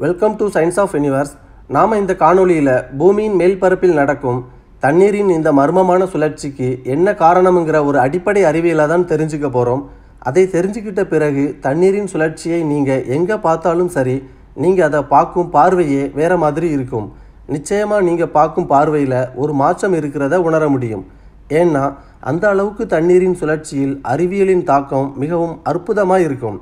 Welcome to science of universe. நாம் இந்த காணொளியில் பூமியின் மேல்பரப்பில் நடக்கும் தண்ணீரின் இந்த மர்மமான சுழற்சிக்கு என்ன காரணம்ங்கிற ஒரு அடிப்படை அறிவியலை தான் தெரிஞ்சுக்க போகிறோம். அதை தெரிஞ்சுக்கிட்ட பிறகு தண்ணீரின் சுழற்சியை நீங்கள் எங்கே பார்த்தாலும் சரி, நீங்கள் அதை பார்க்கும் பார்வையே வேறு மாதிரி இருக்கும். நிச்சயமாக நீங்கள் பார்க்கும் பார்வையில் ஒரு மாற்றம் இருக்கிறத உணர முடியும். ஏன்னா அந்த அளவுக்கு தண்ணீரின் சுழற்சியில் அறிவியலின் தாக்கம் மிகவும் அற்புதமாக இருக்கும்.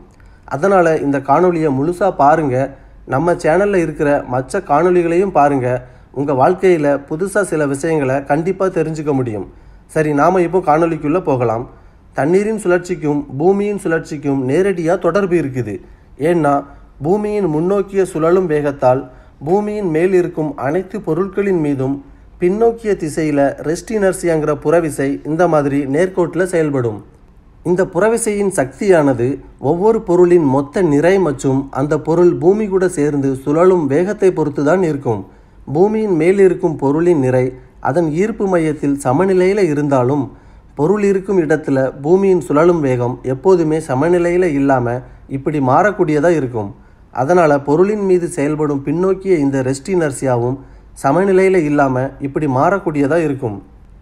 அதனால் இந்த காணொளியை முழுசாக பாருங்கள். நம்ம சேனலில் இருக்கிற மற்ற காணொளிகளையும் பாருங்கள். உங்கள் வாழ்க்கையில் புதுசாக சில விஷயங்களை கண்டிப்பாக தெரிஞ்சுக்க முடியும். சரி, நாம் இப்போ காணொளிக்குள்ளே போகலாம். தண்ணீரின் சுழற்சிக்கும் பூமியின் சுழற்சிக்கும் நேரடியாக தொடர்பு இருக்குது. ஏன்னா பூமியின் முன்னோக்கிய சுழலும் வேகத்தால் பூமியின் மேல் இருக்கும் அனைத்து பொருட்களின் மீதும் பின்னோக்கிய திசையில் ரெஸ்ட் இனர்சியாங்கிற புறவிசை இந்த மாதிரி நேர்கோட்டில் செயல்படும். இந்த புறவிசையின் சக்தியானது ஒவ்வொரு பொருளின் மொத்த நிறை மற்றும் அந்த பொருள் பூமி கூட சேர்ந்து சுழலும் வேகத்தை பொறுத்து தான் இருக்கும். பூமியின் மேல் இருக்கும் பொருளின் நிறை அதன் ஈர்ப்பு மையத்தில் சமநிலையில் இருந்தாலும் பொருள் இருக்கும் இடத்துல பூமியின் சுழலும் வேகம் எப்போதுமே சமநிலையில் இல்லாமல் இப்படி மாறக்கூடியதாக இருக்கும். அதனால் பொருளின் மீது செயல்படும் பின்னோக்கிய இந்த ரெஸ்ட் இனர்சியாவும் சமநிலையில் இல்லாமல் இப்படி மாறக்கூடியதாக இருக்கும்.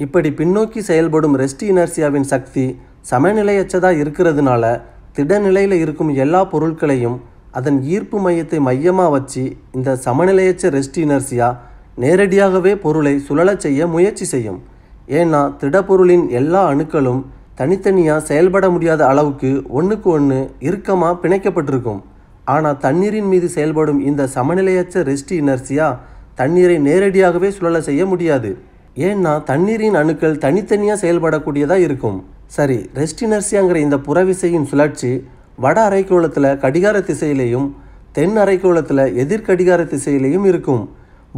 இப்படி பின்னோக்கி செயல்படும் ரெஸ்ட் இனர்சியாவின் சக்தி சமநிலையற்றதாக இருக்கிறதுனால திடநிலையில் இருக்கும் எல்லா பொருட்களையும் அதன் ஈர்ப்பு மையத்தை மையமாக வச்சு இந்த சமநிலையற்ற ரெஸ்ட் இனர்சியா நேரடியாகவே பொருளை சுழலச் செய்ய முயற்சி செய்யும். ஏன்னா திடப்பொருளின் எல்லா அணுக்களும் தனித்தனியாக செயல்பட முடியாத அளவுக்கு ஒன்றுக்கு ஒன்று இறுக்கமாக பிணைக்கப்பட்டிருக்கும். ஆனால் தண்ணீரின் மீது செயல்படும் இந்த சமநிலையற்ற ரெஸ்ட் இனர்சியா தண்ணீரை நேரடியாகவே சுழல செய்ய முடியாது. ஏன்னா தண்ணீரின் அணுக்கள் தனித்தனியாக செயல்படக்கூடியதாக இருக்கும். சரி, ரெஸ்ட் இனர்சியாங்கிற இந்த புறவிசையின் சுழற்சி வட அரைக்கோளத்தில் கடிகார திசையிலையும் தென் அரைக்கோளத்தில் எதிர்கடிகார திசையிலையும் இருக்கும்.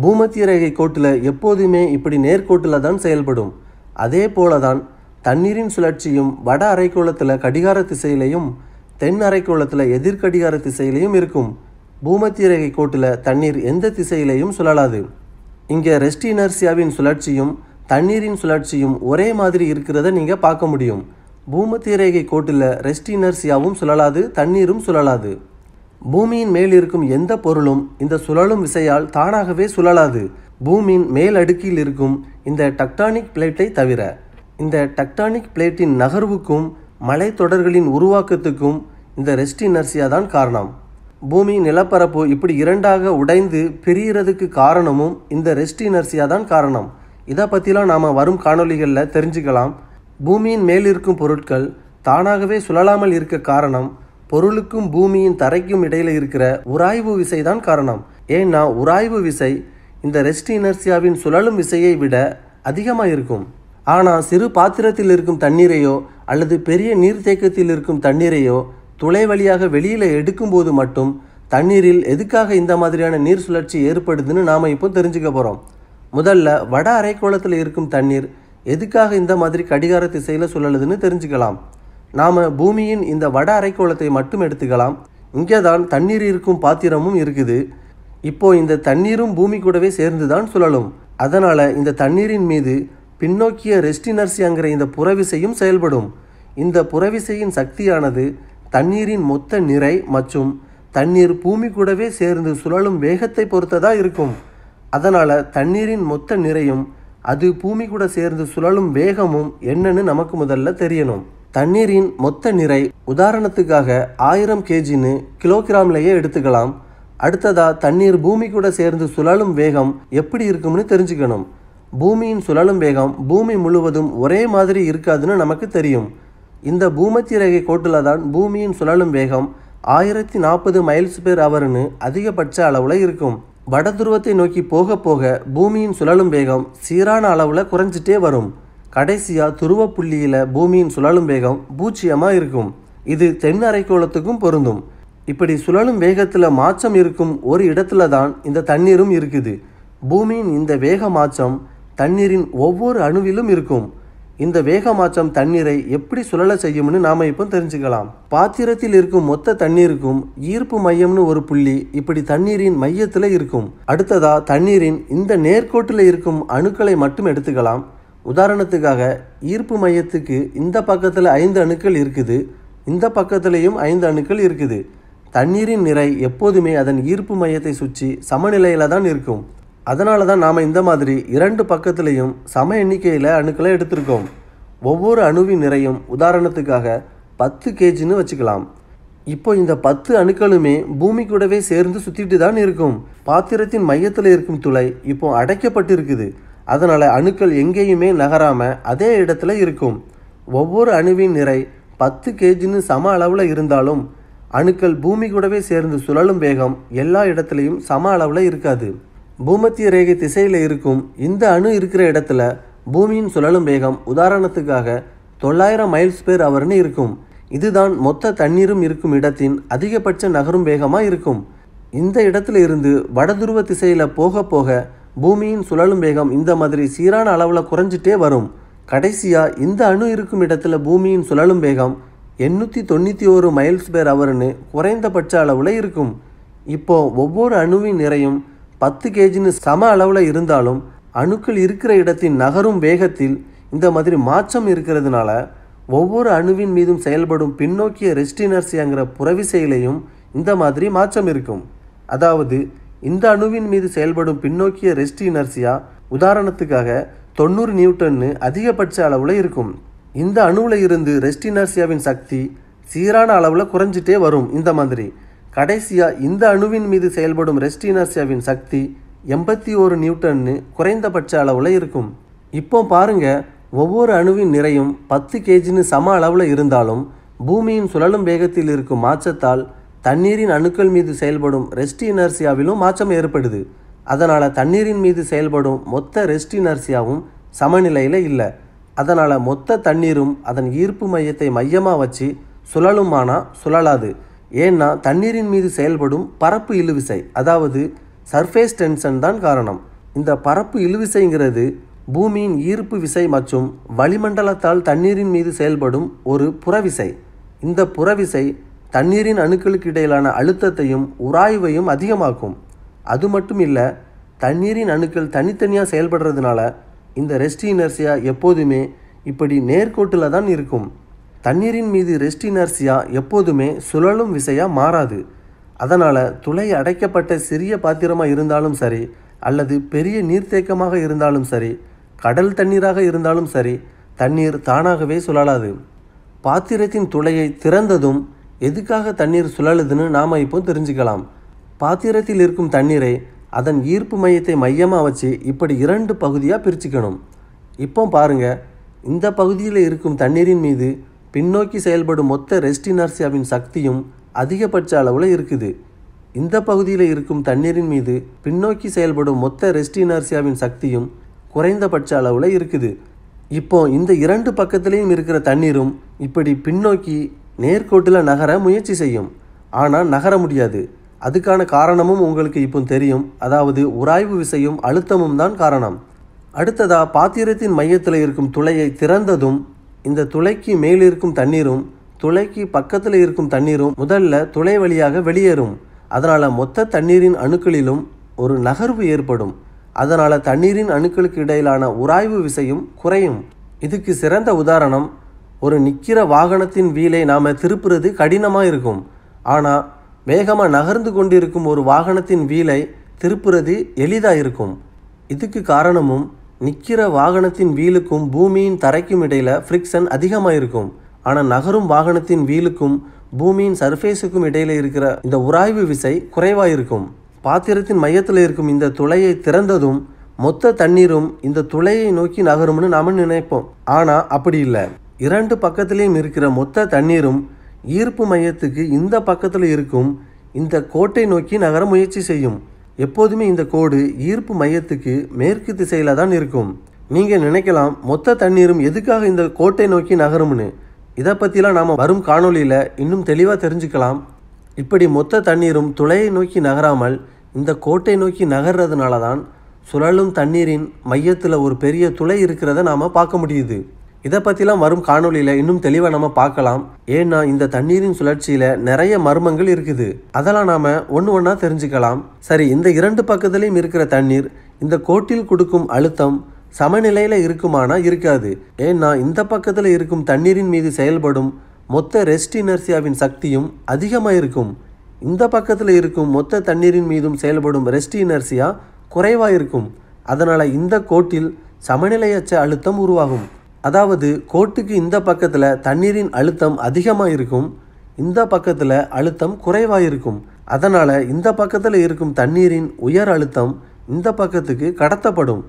பூமத்திய ரேகை கோட்டில் எப்போதுமே இப்படி நேர்கோட்டில் தான் செயல்படும். அதே போல தான் தண்ணீரின் சுழற்சியும் வட அரைக்கோளத்தில் கடிகார திசையிலையும் தென் அரைக்கோளத்தில் எதிர்கடிகார திசையிலையும் இருக்கும். பூமத்திய ரேகை கோட்டில் தண்ணீர் எந்த திசையிலையும் சுழலாது. இங்கே ரெஸ்ட் இனர்சியாவின் சுழற்சியும் தண்ணீரின் சுழற்சியும் ஒரே மாதிரி இருக்கிறத நீங்கள் பார்க்க முடியும். பூமத்திய ரேகை கோட்டில் ரெஸ்ட் இனர்சியாவும் சுழலாது, தண்ணீரும் சுழலாது. பூமியின் மேல் இருக்கும் எந்த பொருளும் இந்த சுழலும் விசையால் தானாகவே சுழலாது, பூமியின் மேல் அடுக்கில் இருக்கும் இந்த டெக்டானிக் பிளேட்டை தவிர. இந்த டெக்டானிக் பிளேட்டின் நகர்வுக்கும் மலைத்தொடர்களின் உருவாக்கத்துக்கும் இந்த ரெஸ்ட் இனர்சியா தான் காரணம். பூமி நிலப்பரப்பு இப்படி இரண்டாக உடைந்து பிரிகிறதுக்கு காரணமும் இந்த ரெஸ்ட் இனர்சியா தான் காரணம். இதை பற்றிலாம் நாம் வரும் காணொளிகளில் தெரிஞ்சுக்கலாம். பூமியின் மேல் இருக்கும் பொருட்கள் தானாகவே சுழலாமல் இருக்க காரணம் பொருளுக்கும் பூமியின் தரைக்கும் இடையில் இருக்கிற உராய்வு விசை தான் காரணம். ஏன்னா உராய்வு விசை இந்த ரெஸ்ட் இனர்சியாவின் சுழலும் விசையை விட அதிகமாக இருக்கும். ஆனால் சிறு பாத்திரத்தில் இருக்கும் தண்ணீரையோ அல்லது பெரிய நீர்த்தேக்கத்தில் இருக்கும் தண்ணீரையோ துளை வழியாக வெளியில் எடுக்கும்போது மட்டும் தண்ணீரில் எதுக்காக இந்த மாதிரியான நீர் சுழற்சி ஏற்படுதுன்னு நாம் இப்போ தெரிஞ்சுக்க போகிறோம். முதல்ல வட அரைக்கோளத்தில் இருக்கும் தண்ணீர் எதுக்காக இந்த மாதிரி கடிகார திசையில் சுழலுதுன்னு தெரிஞ்சுக்கலாம். நாம் பூமியின் இந்த வட அரைக்கோளத்தை மட்டும் எடுத்துக்கலாம். இங்கே தான் தண்ணீர் இருக்கும் பாத்திரமும் இருக்குது. இப்போது இந்த தண்ணீரும் பூமி கூடவே சேர்ந்து தான் சுழலும். அதனால் இந்த தண்ணீரின் மீது பின்னோக்கிய ரெஸ்ட் இனர்சியாங்கிற இந்த புறவிசையும் செயல்படும். இந்த புறவிசையின் சக்தியானது தண்ணீரின் மொத்த நிறை மற்றும் தண்ணீர் பூமி கூடவே சேர்ந்து சுழலும் வேகத்தை பொறுத்ததாக இருக்கும். அதனால் தண்ணீரின் மொத்த நிறையும் அது பூமி கூட சேர்ந்து சுழலும் வேகமும் என்னன்னு நமக்கு முதல்ல தெரியணும். தண்ணீரின் மொத்த நிறை உதாரணத்துக்காக 1000 kgன்னு கிலோகிராம்லேயே எடுத்துக்கலாம். அடுத்ததாக தண்ணீர் பூமி கூட சேர்ந்து சுழலும் வேகம் எப்படி இருக்கும்னு தெரிஞ்சுக்கணும். பூமியின் சுழலும் வேகம் பூமி முழுவதும் ஒரே மாதிரி இருக்காதுன்னு நமக்கு தெரியும். இந்த பூமத்திய ரேகை கோட்டில் தான் பூமியின் சுழலும் வேகம் 1040 மைல்ஸ்/ஹவர்னு அதிகபட்ச அளவில் இருக்கும். வட துருவத்தை நோக்கி போக போக பூமியின் சுழலும் வேகம் சீரான அளவில் குறைஞ்சிட்டே வரும். கடைசியாக துருவ புள்ளியில் பூமியின் சுழலும் வேகம் 0 இருக்கும். இது தென் அரைக்கோளத்துக்கும் பொருந்தும். இப்படி சுழலும் வேகத்தில் மாற்றம் இருக்கும் ஒரு இடத்துல தான் இந்த தண்ணீரும் இருக்குது. பூமியின் இந்த வேக மாற்றம் தண்ணீரின் ஒவ்வொரு அணுவிலும் இருக்கும். இந்த வேக மாற்றம் தண்ணீரை எப்படி சுழல செய்யும்னு நாம் இப்போ தெரிஞ்சுக்கலாம். பாத்திரத்தில் இருக்கும் மொத்த தண்ணீருக்கும் ஈர்ப்பு மையம்னு ஒரு புள்ளி இப்படி தண்ணீரின் மையத்தில் இருக்கும். அடுத்ததா தண்ணீரின் இந்த நேர்கோட்டில் இருக்கும் அணுக்களை மட்டும் எடுத்துக்கலாம். உதாரணத்துக்காக ஈர்ப்பு மையத்துக்கு இந்த பக்கத்தில் 5 அணுக்கள் இருக்குது, இந்த பக்கத்துலேயும் 5 அணுக்கள் இருக்குது. தண்ணீரின் நிறை எப்போதுமே அதன் ஈர்ப்பு மையத்தை சுற்றி சமநிலையில் தான் இருக்கும். அதனால தான் நாம் இந்த மாதிரி இரண்டு பக்கத்துலேயும் சம எண்ணிக்கையில் அணுக்களை எடுத்திருக்கோம். ஒவ்வொரு அணுவின் நிறையும் உதாரணத்துக்காக 10 kgன்னு வச்சுக்கலாம். இப்போ இந்த 10 அணுக்களுமே பூமி கூடவே சேர்ந்து சுற்றிட்டு தான் இருக்கும். பாத்திரத்தின் மையத்தில் இருக்கும் துளை இப்போ அடைக்கப்பட்டு இருக்குது. அதனால் அணுக்கள் எங்கேயுமே நகராமல் அதே இடத்துல இருக்கும். ஒவ்வொரு அணுவின் நிறை 10 kgன்னு சம அளவில் இருந்தாலும் அணுக்கள் பூமி கூடவே சேர்ந்து சுழலும் வேகம் எல்லா இடத்துலையும் சம அளவில் இருக்காது. பூமத்திய ரேகை திசையில் இருக்கும் இந்த அணு இருக்கிற இடத்துல பூமியின் சுழலும் வேகம் உதாரணத்துக்காக 900 மைல்ஸ்/ஹவர்னு இருக்கும். இதுதான் மொத்த தண்ணீரும் இருக்கும் இடத்தின் அதிகபட்ச நகரும் வேகமாக இருக்கும். இந்த இடத்துல இருந்து வடதுருவ திசையில் போக போக பூமியின் சுழலும் வேகம் இந்த மாதிரி சீரான அளவில் குறைஞ்சிட்டே வரும். கடைசியாக இந்த அணு இருக்கும் இடத்துல பூமியின் சுழலும் வேகம் 891 மைல்ஸ்/ஹவர்னு குறைந்தபட்ச அளவில் இருக்கும். இப்போ ஒவ்வொரு அணுவின் நிறையும் 10 kgன்னு சம அளவில் இருந்தாலும் அணுக்கள் இருக்கிற இடத்தின் நகரும் வேகத்தில் இந்த மாதிரி மாற்றம் இருக்கிறதுனால ஒவ்வொரு அணுவின் மீதும் செயல்படும் பின்னோக்கிய ரெஸ்ட் இனர்சியாங்கிற புறவிசையிலையும் இந்த மாதிரி மாற்றம் இருக்கும். அதாவது இந்த அணுவின் மீது செயல்படும் பின்னோக்கிய ரெஸ்ட் இனர்சியா உதாரணத்துக்காக 90 நியூட்டன்னு அதிகபட்ச அளவில் இருக்கும். இந்த அணுவில் இருந்து ரெஸ்ட் இனர்சியாவின் சக்தி சீரான அளவில் குறைஞ்சிட்டே வரும். இந்த மாதிரி கடைசியாக இந்த அணுவின் மீது செயல்படும் ரெஸ்ட் இனர்சியாவின் சக்தி 81 நியூட்டன்னு குறைந்தபட்ச அளவில் இருக்கும். இப்போ பாருங்க, ஒவ்வொரு அணுவின் நிறையும் 10 kgன்னு சம அளவில் இருந்தாலும் பூமியின் சுழலும் வேகத்தில் இருக்கும் மாற்றத்தால் தண்ணீரின் அணுக்கள் மீது செயல்படும் ரெஸ்ட் இனர்சியாவிலும் மாற்றம் ஏற்படுது. அதனால் தண்ணீரின் மீது செயல்படும் மொத்த ரெஸ்ட் இனர்சியாவும் சமநிலையில் இல்லை. அதனால் மொத்த தண்ணீரும் அதன் ஈர்ப்பு மையத்தை மையமாக வச்சு சுழலுமானா சுழலாது. ஏன்னா தண்ணீரின் மீது செயல்படும் பரப்பு இழுவிசை, அதாவது சர்ஃபேஸ் டென்ஷன் தான் காரணம். இந்த பரப்பு இழுவிசைங்கிறது பூமியின் ஈர்ப்பு விசை மற்றும் வளிமண்டலத்தால் தண்ணீரின் மீது செயல்படும் ஒரு புறவிசை. இந்த புறவிசை தண்ணீரின் அணுக்களுக்கு இடையிலான அழுத்தத்தையும் உராய்வையும் அதிகமாக்கும். அது மட்டும் இல்லை, தண்ணீரின் அணுக்கள் தனித்தனியாக செயல்படுறதுனால இந்த ரெஸ்ட் இனர்சியா எப்போதுமே இப்படி நேர்கோட்டில் தான் இருக்கும். தண்ணீரின் மீது ரெஸ்ட் இனர்சியா எப்போதுமே சுழலும் விசையாக மாறாது. அதனால் துளை அடைக்கப்பட்ட சிறிய பாத்திரமாக இருந்தாலும் சரி, அல்லது பெரிய நீர்த்தேக்கமாக இருந்தாலும் சரி, கடல் தண்ணீராக இருந்தாலும் சரி, தண்ணீர் தானாகவே சுழலாது. பாத்திரத்தின் துளையை திறந்ததும் எதுக்காக தண்ணீர் சுழலுதுன்னு நாம் இப்போ தெரிஞ்சுக்கலாம். பாத்திரத்தில் இருக்கும் தண்ணீரை அதன் ஈர்ப்பு மையத்தை மையமாக வச்சு இப்படி 2 பகுதியாக பிரிச்சுக்கணும். இப்போ பாருங்கள், இந்த பகுதியில் இருக்கும் தண்ணீரின் மீது பின்னோக்கி செயல்படும் மொத்த ரெஸ்ட் இனர்சியாவின் சக்தியும் அதிகபட்ச அளவில் இருக்குது. இந்த பகுதியில் இருக்கும் தண்ணீரின் மீது பின்னோக்கி செயல்படும் மொத்த ரெஸ்ட் இனர்சியாவின் சக்தியும் குறைந்தபட்ச அளவில் இருக்குது. இப்போ இந்த 2 பக்கத்துலேயும் இருக்கிற தண்ணீரும் இப்படி பின்னோக்கி நேர்கோட்டில் நகர முயற்சி செய்யும். ஆனால் நகர முடியாது. அதுக்கான காரணமும் உங்களுக்கு இப்போ தெரியும். அதாவது உராய்வு விசையும் அழுத்தமும் தான் காரணம். அடுத்ததாக பாத்திரத்தின் மையத்தில் இருக்கும் துளையை திறந்ததும் இந்த துளைக்கு மேலிருக்கும் தண்ணீரும் துளைக்கு பக்கத்தில் இருக்கும் தண்ணீரும் முதல்ல துளை வழியாக வெளியேறும். அதனால் மொத்த தண்ணீரின் அணுக்களிலும் ஒரு நகர்வு ஏற்படும். அதனால் தண்ணீரின் அணுக்களுக்கு இடையிலான உராய்வு விசையும் குறையும். இதுக்கு சிறந்த உதாரணம், ஒரு நிற்கிற வாகனத்தின் வீலை நாம் திருப்புறது கடினமாக இருக்கும். ஆனால் வேகமாக நகர்ந்து கொண்டிருக்கும் ஒரு வாகனத்தின் வீலை திருப்புறது எளிதாக இருக்கும். இதுக்கு காரணமும் நிற்கிற வாகனத்தின் வீலுக்கும் பூமியின் தரைக்கும் இடையில் ஃப்ரிக்ஷன் அதிகமாக இருக்கும். ஆனால் நகரும் வாகனத்தின் வீலுக்கும் பூமியின் சர்ஃபேஸுக்கும் இடையில் இருக்கிற இந்த உராய்வு விசை குறைவாக இருக்கும். பாத்திரத்தின் மையத்தில் இருக்கும் இந்த துளையை திறந்ததும் மொத்த தண்ணீரும் இந்த துளையை நோக்கி நகரும்னு நாம் நினைப்போம். ஆனால் அப்படி இல்லை. 2 பக்கத்துலேயும் இருக்கிற மொத்த தண்ணீரும் ஈர்ப்பு மையத்துக்கு இந்த பக்கத்தில் இருக்கும் இந்த கோட்டை நோக்கி நகர முயற்சி செய்யும். எப்போதுமே இந்த கோடு ஈர்ப்பு மையத்துக்கு மேற்கு திசையில் தான் இருக்கும். நீங்கள் நினைக்கலாம், மொத்த தண்ணீரும் எதுக்காக இந்த கோட்டை நோக்கி நகரும்னு. இதை பற்றிலாம் நாம் வரும் காணொலியில் இன்னும் தெளிவாக தெரிஞ்சுக்கலாம். இப்படி மொத்த தண்ணீரும் துளையை நோக்கி நகராமல் இந்த கோட்டை நோக்கி நகர்றதுனால தான் சுழலும் தண்ணீரின் மையத்தில் ஒரு பெரிய துளை இருக்கிறத நாம் பார்க்க முடியுது. இதை பற்றிலாம் வரும் காணொலியில் இன்னும் தெளிவாக நம்ம பார்க்கலாம். ஏன்னா இந்த தண்ணீரின் சுழற்சியில் நிறைய மர்மங்கள் இருக்குது. அதெல்லாம் நாம் ஒன்று ஒன்றா தெரிஞ்சுக்கலாம். சரி, இந்த 2 பக்கத்துலேயும் இருக்கிற தண்ணீர் இந்த கோட்டில் கொடுக்கும் அழுத்தம் சமநிலையில் இருக்குமானா இருக்காது. ஏன்னா இந்த பக்கத்தில் இருக்கும் தண்ணீரின் மீது செயல்படும் மொத்த ரெஸ்ட் இனர்சியாவின் சக்தியும் அதிகமாக இருக்கும். இந்த பக்கத்தில் இருக்கும் மொத்த தண்ணீரின் மீதும் செயல்படும் ரெஸ்ட் இனர்சியா குறைவாக இருக்கும். அதனால் இந்த கோட்டில் சமநிலையற்ற அழுத்தம் உருவாகும். அதாவது கோட்டுக்கு இந்த பக்கத்தில் தண்ணீரின் அழுத்தம் அதிகமாக இருக்கும், இந்த பக்கத்தில் அழுத்தம் குறைவாக இருக்கும். அதனால் இந்த பக்கத்தில் இருக்கும் தண்ணீரின் உயர் அழுத்தம் இந்த பக்கத்துக்கு கடத்தப்படும்.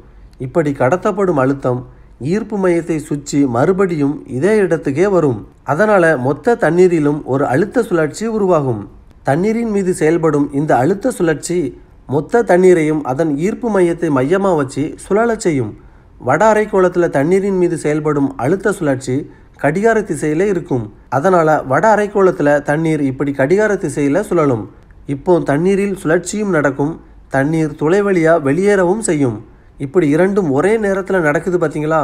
இப்படி கடத்தப்படும் அழுத்தம் ஈர்ப்பு மையத்தை சுற்றி மறுபடியும் இதே இடத்துக்கே வரும். அதனால் மொத்த தண்ணீரிலும் ஒரு அழுத்த சுழற்சி உருவாகும். தண்ணீரின் மீது செயல்படும் இந்த அழுத்த சுழற்சி மொத்த தண்ணீரையும் அதன் ஈர்ப்பு மையத்தை மையமாக வச்சு சுழலச் செய்யும். வட அரைக்கோளத்தில் தண்ணீரின் மீது செயல்படும் அழுத்த சுழற்சி கடிகார திசையில் இருக்கும். அதனால் வட அரைக்கோளத்தில் தண்ணீர் இப்படி கடிகார திசையில் சுழலும். இப்போ தண்ணீரில் சுழற்சியும் நடக்கும், தண்ணீர் துளை வழியாக வெளியேறவும் செய்யும். இப்படி இரண்டும் ஒரே நேரத்தில் நடக்குது பார்த்தீங்களா?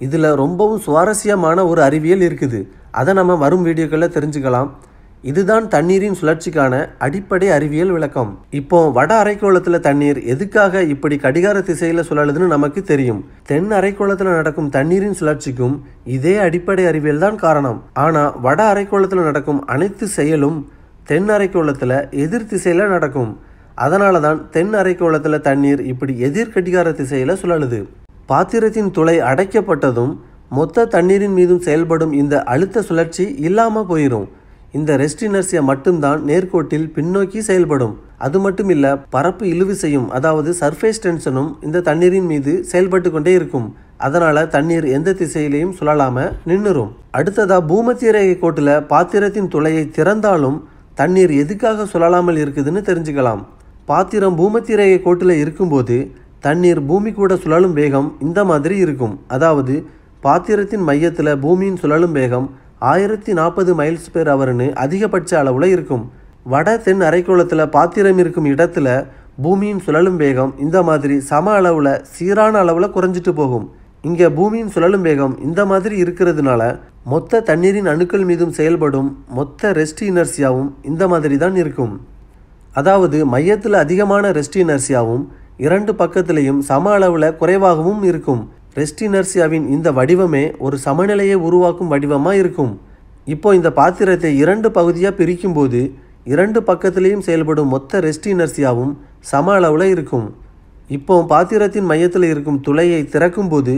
இதில் ரொம்பவும் சுவாரஸ்யமான ஒரு அறிவியல் இருக்குது. அதை நம்ம வரும் வீடியோக்களில் தெரிஞ்சுக்கலாம். இதுதான் தண்ணீரின் சுழற்சிக்கான அடிப்படை அறிவியல் விளக்கம். இப்போ வட அரைக்கோளத்தில் தண்ணீர் எதுக்காக இப்படி கடிகார திசையில் சுழலுதுன்னு நமக்கு தெரியும். தென் அரைக்கோளத்தில் நடக்கும் தண்ணீரின் சுழற்சிக்கும் இதே அடிப்படை அறிவியல் தான் காரணம். ஆனால் வட அரைக்கோளத்தில் நடக்கும் அனைத்து செயலும் தென் அரைக்கோளத்தில் எதிர் திசையில் நடக்கும். அதனால தான் தென் அரைக்கோளத்தில் தண்ணீர் இப்படி எதிர் கடிகார திசையில் சுழலுது. பாத்திரத்தின் துளை அடைக்கப்பட்டதும் மொத்த தண்ணீரின் மீதும் செயல்படும் இந்த அழுத்த சுழற்சி இல்லாமல் போயிடும். இந்த ரெஸ்ட் இனர்சியா மட்டும்தான் நேர்கோட்டில் பின்னோக்கி செயல்படும். அது மட்டும் இல்லை, பரப்பு இழுவிசையும் அதாவது சர்ஃபேஸ் டென்ஷனும் இந்த தண்ணீரின் மீது செயல்பட்டு கொண்டே இருக்கும். அதனால் தண்ணீர் எந்த திசையிலையும் சுழலாமல் நின்றுரும். அடுத்ததாக பூமத்திய ரேகை கோட்டில் பாத்திரத்தின் துளையை திறந்தாலும் தண்ணீர் எதுக்காக சுழலாமல் இருக்குதுன்னு தெரிஞ்சுக்கலாம். பாத்திரம் பூமத்திய ரேகை கோட்டில் இருக்கும்போது தண்ணீர் பூமி கூட சுழலும் வேகம் இந்த மாதிரி இருக்கும். அதாவது பாத்திரத்தின் மையத்தில் பூமியின் சுழலும் வேகம் 1040 மைல்ஸ் பெர் ஹவர்னு அதிகபட்ச அளவில் இருக்கும். வட தென் அரைக்கோளத்தில் பாத்திரம் இருக்கும் இடத்துல பூமியின் சுழலும் வேகம் இந்த மாதிரி சம அளவில் சீரான அளவில் குறைஞ்சிட்டு போகும். இங்கே பூமியின் சுழலும் வேகம் இந்த மாதிரி இருக்கிறதுனால மொத்த தண்ணீரின் அணுக்கள் மீதும் செயல்படும் மொத்த ரெஸ்ட் இனர்சியாவும் இந்த மாதிரி தான் இருக்கும். அதாவது மையத்தில் அதிகமான ரெஸ்ட் இனர்சியாவும் இரண்டு பக்கத்திலையும் சம அளவில் குறைவாகவும் இருக்கும். ரெஸ்ட் இனர்சியாவின் இந்த வடிவமே ஒரு சமநிலையை உருவாக்கும் வடிவமாக இருக்கும். இப்போ இந்த பாத்திரத்தை இரண்டு பகுதியாக பிரிக்கும்போது இரண்டு பக்கத்திலையும் செயல்படும் மொத்த ரெஸ்ட் இனர்சியாவும் சம அளவில் இருக்கும். இப்போ பாத்திரத்தின் மையத்தில் இருக்கும் துளையை திறக்கும்போது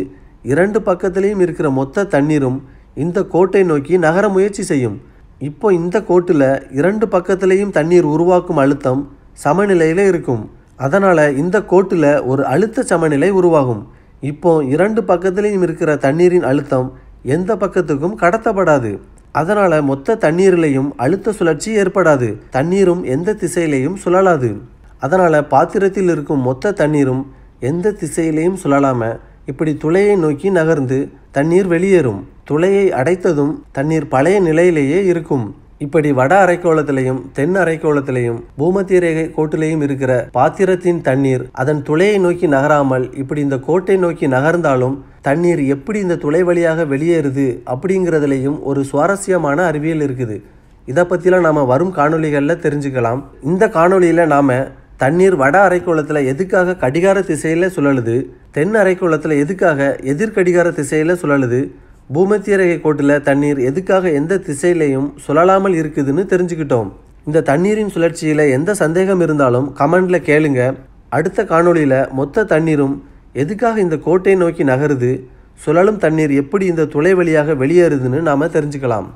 இரண்டு பக்கத்திலையும் இருக்கிற மொத்த தண்ணீரும் இந்த கோட்டை நோக்கி நகர முயற்சி செய்யும். இப்போ இந்த கோட்டில் இரண்டு பக்கத்திலையும் தண்ணீர் உருவாக்கும் அழுத்தம் சமநிலையில் இருக்கும். அதனால் இந்த கோட்டில் ஒரு அழுத்த சமநிலை உருவாகும். இப்போ இரண்டு பக்கத்திலையும் இருக்கிற தண்ணீரின் அழுத்தம் எந்த பக்கத்துக்கும் கடத்தப்படாது. அதனால் மொத்த தண்ணீரிலையும் அழுத்த சுழற்சி ஏற்படாது, தண்ணீரும் எந்த திசையிலையும் சுழலாது. அதனால் பாத்திரத்தில் இருக்கும் மொத்த தண்ணீரும் எந்த திசையிலையும் சுழலாமல் இப்படி துளையை நோக்கி நகர்ந்து தண்ணீர் வெளியேறும். துளையை அடைத்ததும் தண்ணீர் பழைய நிலையிலேயே இருக்கும். இப்படி வட அரைக்கோளத்திலையும் தென் அரைக்கோளத்திலையும் பூமத்திய ரேகை கோட்டிலையும் இருக்கிற பாத்திரத்தின் தண்ணீர் அதன் துளையை நோக்கி நகராமல் இப்படி இந்த கோட்டை நோக்கி நகர்ந்தாலும் தண்ணீர் எப்படி இந்த துளை வழியாக வெளியேறுது அப்படிங்கிறதுலையும் ஒரு சுவாரஸ்யமான அறிவியல் இருக்குது. இதை பற்றிலாம் நாம் வரும் காணொலிகளில் தெரிஞ்சுக்கலாம். இந்த காணொலியில் நாம் தண்ணீர் வட அரைக்கோளத்தில் எதுக்காக கடிகார திசையில் சுழலுது, தென் அரைக்கோளத்தில் எதுக்காக எதிர் கடிகார திசையில் சுழலுது, பூமத்திய ரேகை கோட்டில் தண்ணீர் எதுக்காக எந்த திசையிலையும் சுழலாமல் இருக்குதுன்னு தெரிஞ்சுக்கிட்டோம். இந்த தண்ணீரின் சுழற்சியில் எந்த சந்தேகம் இருந்தாலும் கமெண்டில் கேளுங்க. அடுத்த காணொலியில் மொத்த தண்ணீரும் எதுக்காக இந்த கோட்டை நோக்கி நகருது, சுழலும் தண்ணீர் எப்படி இந்த துளை வழியாக வெளியேறுதுன்னு நாம் தெரிஞ்சுக்கலாம்.